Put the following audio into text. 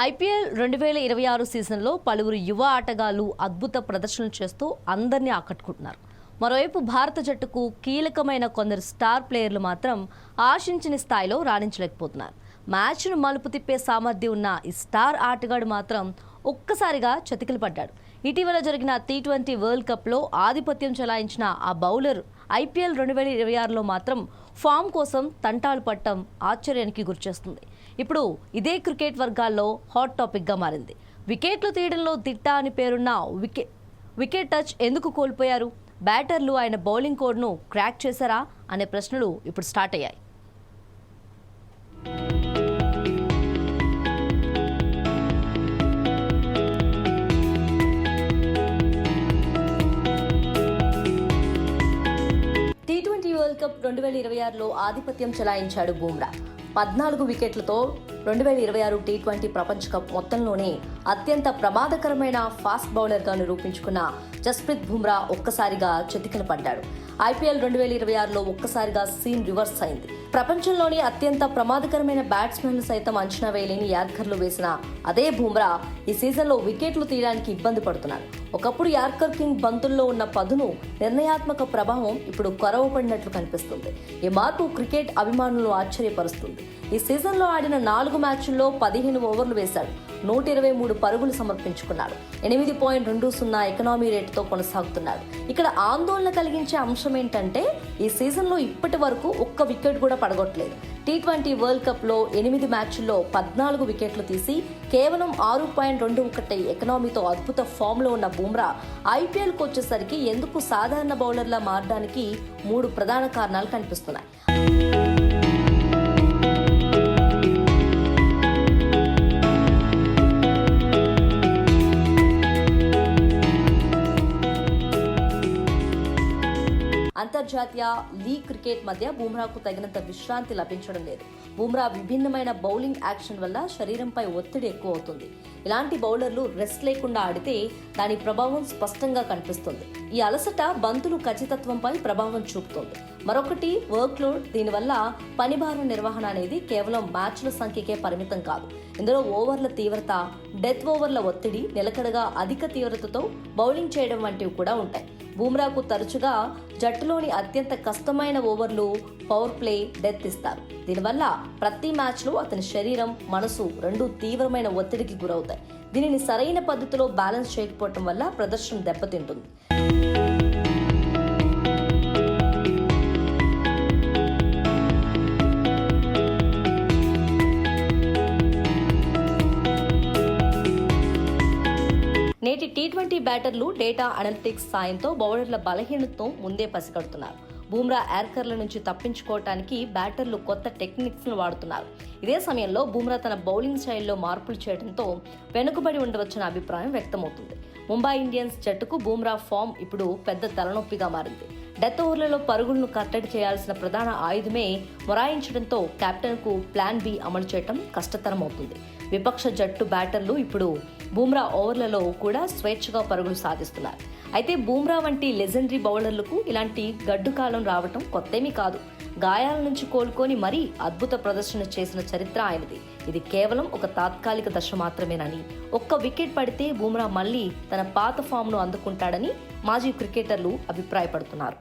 IPL 2026 సీజన్లో పలువురు యువ ఆటగాళ్లు అద్భుత ప్రదర్శనలు చేస్తూ అందరినీ ఆకట్టుకుంటున్నారు. మరోవైపు భారత జట్టుకు కీలకమైన కొందరు స్టార్ ప్లేయర్లు మాత్రం ఆశించిన స్థాయిలో రాణించలేకపోతున్నారు. మ్యాచ్ను మలుపు తిప్పే సామర్థ్యం ఉన్న ఈ స్టార్ ఆటగాడు మాత్రం ఒక్కసారిగా చతికిలు పడ్డాడు. ఇటీవల జరిగిన T20 వరల్డ్ కప్లో ఆధిపత్యం చెలాయించిన ఆ బౌలర్ ఐపీఎల్ 2026లో మాత్రం ఫామ్ కోసం తంటాలు పట్టడం ఆశ్చర్యానికి గురిచేస్తుంది. ఇప్పుడు ఇదే క్రికెట్ వర్గాల్లో హాట్ టాపిక్గా మారింది. వికెట్లు తీయడంలో దిట్ట అని పేరున్న వికెట్ టచ్ ఎందుకు కోల్పోయారు? బ్యాటర్లు ఆయన బౌలింగ్ కోడ్ను క్రాక్ చేశారా అనే ప్రశ్నలు ఇప్పుడు స్టార్ట్ అయ్యాయి. T20 వరల్డ్ కప్ 2026లో ఆధిపత్యం చెలాయించాడు బుమ్రా. 14 వికెట్లతో 2026 T20 ప్రపంచ కప్ మొత్తంలోనే అత్యంత ప్రమాదకరమైన ఫాస్ట్ బౌలర్గా నిరూపించుకున్న జస్ప్రీత్ బుమ్రా ఒక్కసారిగా చతికిల పడ్డాడు. ఐపీఎల్ 2026లో ఒక్కసారిగా సీన్ రివర్స్ అయింది. ప్రపంచంలోని అత్యంత ప్రమాదకరమైన బ్యాట్స్మెన్లు సైతం అంచనా వేయలేని యార్కర్లు వేసిన అదే బుమ్రా ఈ సీజన్లో వికెట్లు తీయడానికి ఇబ్బంది పడుతున్నాడు. ఒకప్పుడు యార్కర్ కింగ్ బంతుల్లో ఉన్న పదును నిర్ణయాత్మక ప్రభావం ఇప్పుడు కొరవపడినట్లు కనిపిస్తుంది. ఈ మార్పు క్రికెట్ అభిమానులను ఆశ్చర్యపరుస్తుంది. ఈ సీజన్లో ఆడిన 4 మ్యాచ్ల్లో 15 ఓవర్లు వేశాడు. 123 పరుగులు సమర్పించుకున్నాడు. 8.20 ఎకనామీ రేటుతో కొనసాగుతున్నాడు. ఇక్కడ ఆందోళన కలిగించే అంశం ఏంటంటే ఈ సీజన్లో ఇప్పటి వరకు ఒక్క వికెట్ కూడా పడగొట్టలేదు. T20 వరల్డ్ కప్లో 8 మ్యాచ్ల్లో 14 వికెట్లు తీసి కేవలం 6.21 ఎకనామీతో అద్భుత ఫామ్లో ఉన్న బుమ్రా ఐపీఎల్కి వచ్చేసరికి ఎందుకు సాధారణ బౌలర్లా మారడానికి 3 ప్రధాన కారణాలు కనిపిస్తున్నాయి. అంతర్జాతీయ లీగ్ క్రికెట్ మధ్య బుమ్రాకు తగినంత విశ్రాంతి లభించడం లేదు. బుమ్రా విభిన్నమైన బౌలింగ్ యాక్షన్ వల్ల శరీరంపై ఒత్తిడి ఎక్కువ అవుతుంది. ఇలాంటి బౌలర్లు రెస్ట్ లేకుండా ఆడితే దాని ప్రభావం స్పష్టంగా కనిపిస్తుంది. ఈ అలసట బంతులు ఖచ్చితత్వంపై ప్రభావం చూపుతుంది. మరొకటి వర్క్లోడ్. దీనివల్ల పనిభారం నిర్వహణ అనేది కేవలం మ్యాచ్ల సంఖ్యకే పరిమితం కాదు. ఇందులో ఓవర్ల తీవ్రత, డెత్ ఓవర్ల ఒత్తిడి, నిలకడగా అధిక తీవ్రతతో బౌలింగ్ చేయడం వంటివి కూడా ఉంటాయి. బుమ్రాకు తరచుగా జట్టులోని అత్యంత కష్టమైన ఓవర్లు, పవర్ ప్లే, డెత్ ఇస్తారు. దీనివల్ల ప్రతి మ్యాచ్లో అతని శరీరం, మనసు రెండూ తీవ్రమైన ఒత్తిడికి గురవుతాయి. దీనిని సరైన పద్ధతిలో బ్యాలెన్స్ చేయకపోవటం వల్ల ప్రదర్శన దెబ్బతింటుంది. నేటి T20 బ్యాటర్లు డేటా అనలిటిక్స్ సాయంతో బౌలర్ల బలహీనతను ముందే పసిగడుతున్నారు. బుమ్రా యార్కర్ల నుంచి తప్పించుకోవటానికి బ్యాటర్లు కొత్త టెక్నిక్స్ను వాడుతున్నారు. ఇదే సమయంలో బుమ్రా తన బౌలింగ్ స్టైల్లో మార్పులు చేయడంతో వెనుకబడి ఉండవచ్చన్న అభిప్రాయం వ్యక్తమవుతుంది. ముంబై ఇండియన్స్ జట్టుకు బుమ్రా ఫామ్ ఇప్పుడు పెద్ద తలనొప్పిగా మారింది. డెత్ ఓవర్లలో పరుగులను కట్టడి చేయాల్సిన ప్రధాన ఆయుధమే మొరాయించడంతో కెప్టెన్కు ప్లాన్ బి అమలు చేయడం కష్టతరం అవుతుంది. విపక్ష జట్టు బ్యాటర్లు ఇప్పుడు బుమ్రా ఓవర్లలో కూడా స్వేచ్ఛగా పరుగులు సాధిస్తున్నారు. అయితే బుమ్రా వంటి లెజెండరీ బౌలర్లకు ఇలాంటి గడ్డు కాలం రావటం కొత్తేమీ కాదు. గాయాల నుంచి కోలుకొని మరీ అద్భుత ప్రదర్శన చేసిన చరిత్ర ఆయనది. ఇది కేవలం ఒక తాత్కాలిక దశ మాత్రమేనని, ఒక్క వికెట్ పడితే బుమ్రా మళ్లీ తన పాత ఫామ్ను అందుకుంటాడని మాజీ క్రికెటర్లు అభిప్రాయపడుతున్నారు.